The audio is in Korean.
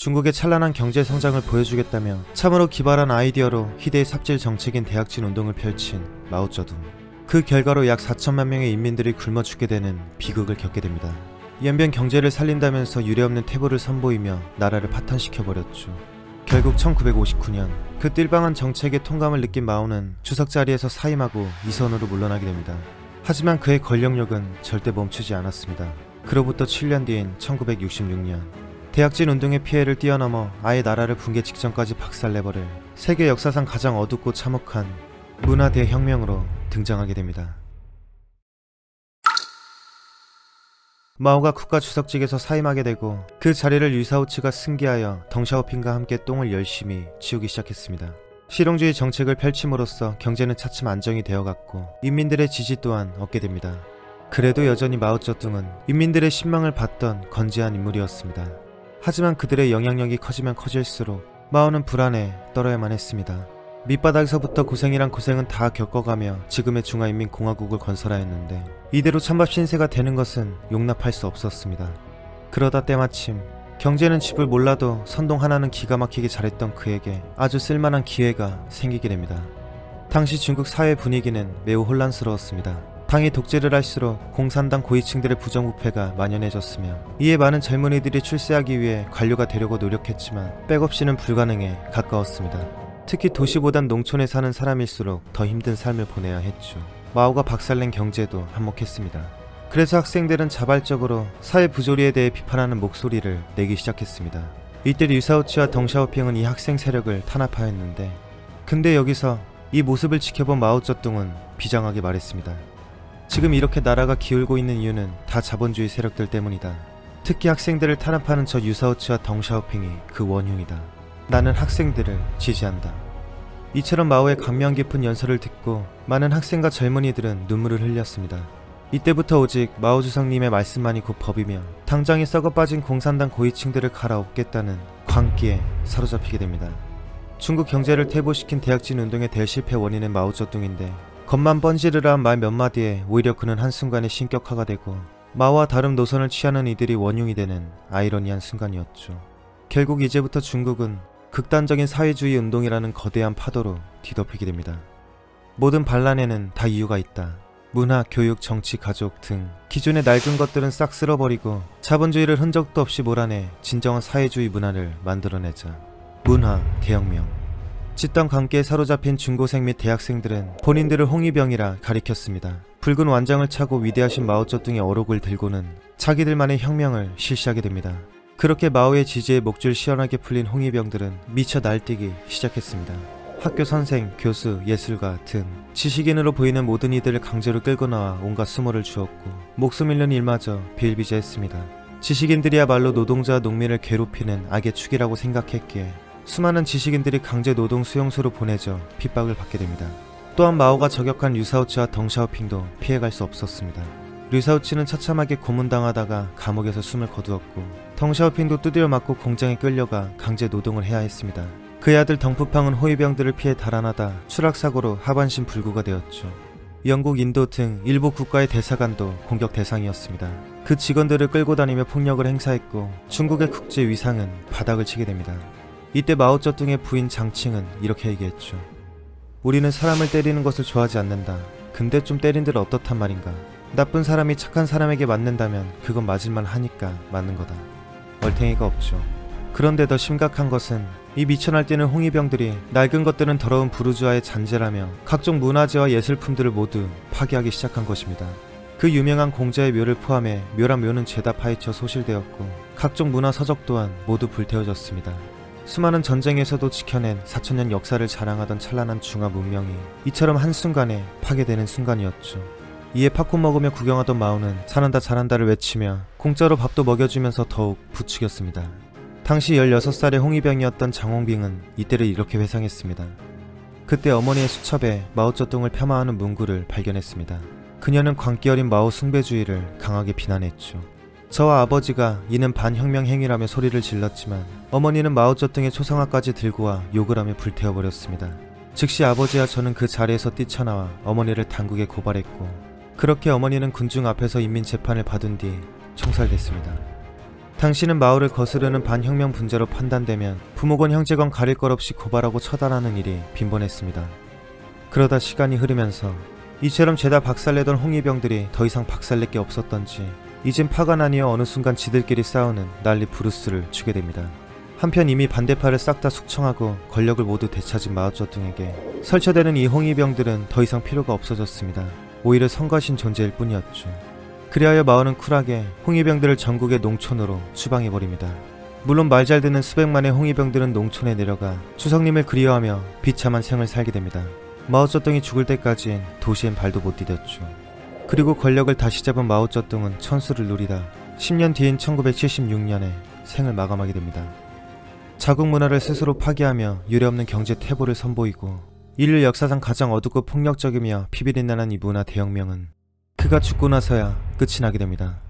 중국의 찬란한 경제 성장을 보여주겠다며 참으로 기발한 아이디어로 희대의 삽질 정책인 대약진 운동을 펼친 마오쩌둥. 그 결과로 약 4천만 명의 인민들이 굶어 죽게 되는 비극을 겪게 됩니다. 연변 경제를 살린다면서 유례없는 태보를 선보이며 나라를 파탄시켜버렸죠. 결국 1959년 그 띨빵한 정책의 통감을 느낀 마오는 주석 자리에서 사임하고 이선으로 물러나게 됩니다. 하지만 그의 권력력은 절대 멈추지 않았습니다. 그로부터 7년 뒤인 1966년 대약진 운동의 피해를 뛰어넘어 아예 나라를 붕괴 직전까지 박살내버릴 세계 역사상 가장 어둡고 참혹한 문화 대혁명으로 등장하게 됩니다. 마오가 국가주석직에서 사임하게 되고 그 자리를 류사오츠가 승계하여 덩샤오핑과 함께 똥을 열심히 치우기 시작했습니다. 실용주의 정책을 펼침으로써 경제는 차츰 안정이 되어갔고 인민들의 지지 또한 얻게 됩니다. 그래도 여전히 마오쩌둥은 인민들의 신망을 받던 건재한 인물이었습니다. 하지만 그들의 영향력이 커지면 커질수록 마오는 불안에 떨어야만 했습니다. 밑바닥에서부터 고생이란 고생은 다 겪어가며 지금의 중화인민공화국을 건설하였는데 이대로 찬밥 신세가 되는 것은 용납할 수 없었습니다. 그러다 때마침 경제는 집을 몰라도 선동 하나는 기가 막히게 잘했던 그에게 아주 쓸만한 기회가 생기게 됩니다. 당시 중국 사회 분위기는 매우 혼란스러웠습니다. 당이 독재를 할수록 공산당 고위층들의 부정부패가 만연해졌으며 이에 많은 젊은이들이 출세하기 위해 관료가 되려고 노력했지만 백없이는 불가능에 가까웠습니다. 특히 도시보단 농촌에 사는 사람일수록 더 힘든 삶을 보내야 했죠. 마오가 박살낸 경제도 한몫했습니다. 그래서 학생들은 자발적으로 사회 부조리에 대해 비판하는 목소리를 내기 시작했습니다. 이때 류사오츠와 덩샤오핑은 이 학생 세력을 탄압하였는데 근데 여기서 이 모습을 지켜본 마오쩌둥은 비장하게 말했습니다. 지금 이렇게 나라가 기울고 있는 이유는 다 자본주의 세력들 때문이다. 특히 학생들을 탄압하는 저 류사오츠와 덩샤오핑이 그 원흉이다. 나는 학생들을 지지한다. 이처럼 마오의 감명 깊은 연설을 듣고 많은 학생과 젊은이들은 눈물을 흘렸습니다. 이때부터 오직 마오 주석님의 말씀만이 곧 법이며 당장에 썩어빠진 공산당 고위층들을 갈아엎겠다는 광기에 사로잡히게 됩니다. 중국 경제를 퇴보시킨 대약진 운동의 대실패 원인은 마오쩌둥인데 겉만 번지르르한 말 몇 마디에 오히려 그는 한순간에 신격화가 되고 마오와 다른 노선을 취하는 이들이 원흉이 되는 아이러니한 순간이었죠. 결국 이제부터 중국은 극단적인 사회주의 운동이라는 거대한 파도로 뒤덮이게 됩니다. 모든 반란에는 다 이유가 있다. 문화, 교육, 정치, 가족 등 기존의 낡은 것들은 싹 쓸어버리고 자본주의를 흔적도 없이 몰아내 진정한 사회주의 문화를 만들어내자. 문화 대혁명. 짙던 광기에 사로잡힌 중고생 및 대학생들은 본인들을 홍위병이라 가리켰습니다. 붉은 완장을 차고 위대하신 마오쩌둥의 어록을 들고는 자기들만의 혁명을 실시하게 됩니다. 그렇게 마오의 지지에 목줄 시원하게 풀린 홍위병들은 미쳐 날뛰기 시작했습니다. 학교 선생, 교수, 예술가 등 지식인으로 보이는 모든 이들을 강제로 끌고 나와 온갖 수모를 주었고 목숨 잃는 일마저 비일비재했습니다. 지식인들이야말로 노동자와 농민을 괴롭히는 악의 축이라고 생각했기에 수많은 지식인들이 강제 노동 수용소로 보내져 핍박을 받게 됩니다. 또한 마오가 저격한 류사오츠와 덩샤오핑도 피해갈 수 없었습니다. 류사오츠는 처참하게 고문당하다가 감옥에서 숨을 거두었고 덩샤오핑도 두드려 맞고 공장에 끌려가 강제 노동을 해야 했습니다. 그의 아들 덩푸팡은 호위병들을 피해 달아나다 추락사고로 하반신 불구가 되었죠. 영국, 인도 등 일부 국가의 대사관도 공격 대상이었습니다. 그 직원들을 끌고 다니며 폭력을 행사했고 중국의 국제 위상은 바닥을 치게 됩니다. 이때 마오쩌둥의 부인 장칭은 이렇게 얘기했죠. 우리는 사람을 때리는 것을 좋아하지 않는다. 근데 좀 때린들 어떻단 말인가. 나쁜 사람이 착한 사람에게 맞는다면 그건 맞을만 하니까 맞는 거다. 얼탱이가 없죠. 그런데 더 심각한 것은 이 미쳐 날뛰는 홍위병들이 낡은 것들은 더러운 부르주아의 잔재라며 각종 문화재와 예술품들을 모두 파괴하기 시작한 것입니다. 그 유명한 공자의 묘를 포함해 묘란 묘는 죄다 파헤쳐 소실되었고 각종 문화 서적 또한 모두 불태워졌습니다. 수많은 전쟁에서도 지켜낸 4000년 역사를 자랑하던 찬란한 중화 문명이 이처럼 한순간에 파괴되는 순간이었죠. 이에 팝콘 먹으며 구경하던 마오는 잘한다 잘한다를 외치며 공짜로 밥도 먹여주면서 더욱 부추겼습니다. 당시 16살의 홍위병이었던 장홍빙은 이때를 이렇게 회상했습니다. 그때 어머니의 수첩에 마오쩌둥을 폄하하는 문구를 발견했습니다. 그녀는 광기 어린 마오 숭배주의를 강하게 비난했죠. 저와 아버지가 이는 반혁명 행위라며 소리를 질렀지만 어머니는 마오쩌둥의 초상화까지 들고 와 욕을 하며 불태워버렸습니다. 즉시 아버지와 저는 그 자리에서 뛰쳐나와 어머니를 당국에 고발했고 그렇게 어머니는 군중 앞에서 인민재판을 받은 뒤 총살됐습니다. 당신은 마오를 거스르는 반혁명 분자로 판단되면 부모건 형제건 가릴 것 없이 고발하고 처단하는 일이 빈번했습니다. 그러다 시간이 흐르면서 이처럼 죄다 박살내던 홍위병들이 더 이상 박살낼 게 없었던지 이젠 파가 나뉘어 어느 순간 지들끼리 싸우는 난리 부르스를 추게 됩니다. 한편 이미 반대파를 싹 다 숙청하고 권력을 모두 되찾은 마오쩌둥에게 설쳐되는 이 홍위병들은 더 이상 필요가 없어졌습니다. 오히려 성가신 존재일 뿐이었죠. 그리하여 마오는 쿨하게 홍위병들을 전국의 농촌으로 추방해버립니다. 물론 말 잘 듣는 수백만의 홍위병들은 농촌에 내려가 추석님을 그리워하며 비참한 생을 살게 됩니다. 마오쩌둥이 죽을 때까지는 도시엔 발도 못 디뎠죠. 그리고 권력을 다시 잡은 마오쩌둥은 천수를 누리다 10년 뒤인 1976년에 생을 마감하게 됩니다. 자국 문화를 스스로 파괴하며 유례없는 경제 태보를 선보이고 인류 역사상 가장 어둡고 폭력적이며 피비린내난 이 문화 대혁명은 그가 죽고 나서야 끝이 나게 됩니다.